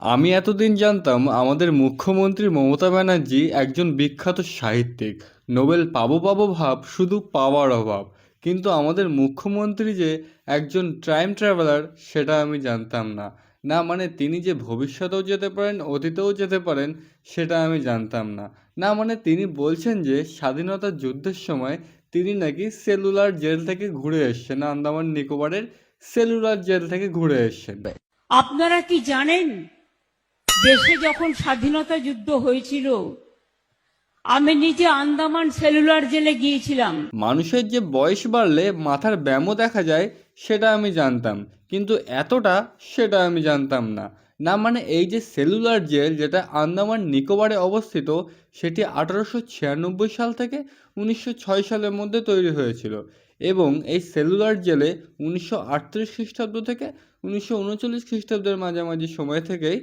আমি এতদিন জানতাম আমাদের মুখ্যমন্ত্রী মমতা ব্যানার্জি একজন বিখ্যাত সাহিত্যিক। নোবেল পাবো পাবো ভাব শুধু পাওয়ার অভাব। কিন্তু আমাদের মুখ্যমন্ত্রী যে একজন টাইম ট্রাভেলার সেটা আমি জানতাম না। না মানে তিনি যে ভবিষ্যতেও যেতে পারেন, অতীতেও যেতে পারেন, সেটা আমি জানতাম না। না মানে তিনি বলছেন যে স্বাধীনতা যুদ্ধের সময় তিনি নাকি সেলুলার জেল থেকে ঘুরে এসেছেন, আন্দামান নিকোবরের সেলুলার জেল থেকে ঘুরে এসেছেন। আপনারা কি জানেন, দেশে যখন স্বাধীনতা যুদ্ধ হয়েছিল আমি নিজে আন্দামান সেলুলার জেলে গিয়েছিলাম। মানুষের যে বয়স বাড়লে মাথার ব্যায়ামও দেখা যায় সেটা আমি জানতাম, কিন্তু এতটা সেটা আমি জানতাম না। না মানে এই যে সেলুলার জেল যেটা আন্দামান নিকোবরে অবস্থিত, সেটি 1896 সাল থেকে 1906 সালের মধ্যে তৈরি হয়েছিল। এবং এই সেলুলার জেলে 1938 খ্রিস্টাব্দ থেকে 1939 খ্রিস্টাব্দের মাঝামাঝি সময় থেকেই,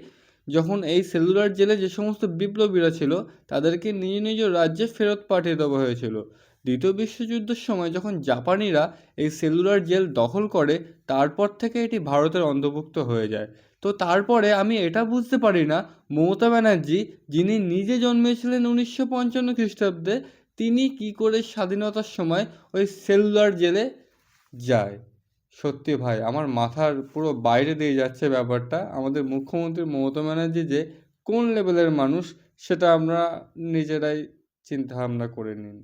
যখন এই সেলুলার জেলে যে সমস্ত বিপ্লবীরা ছিল তাদেরকে নিজ নিজ রাজ্যে ফেরত পাঠিয়ে দেওয়া হয়েছিল। দ্বিতীয় বিশ্বযুদ্ধের সময় যখন জাপানিরা এই সেলুলার জেল দখল করে, তারপর থেকে এটি ভারতের অন্তর্ভুক্ত হয়ে যায়। তো তারপরে আমি এটা বুঝতে পারি না, মমতা ব্যানার্জি যিনি নিজে জন্মেছিলেন 1955 খ্রিস্টাব্দে, তিনি কি করে স্বাধীনতার সময় ওই সেলুলার জেলে যায়। সত্যি ভাই, আমার মাথার পুরো বাইরে দিয়ে যাচ্ছে ব্যাপারটা। আমাদের মুখ্যমন্ত্রী মমতা ব্যানার্জি যে কোন লেভেলের মানুষ সেটা আমরা নিজেরাই চিন্তা ভাবনা করে নিন।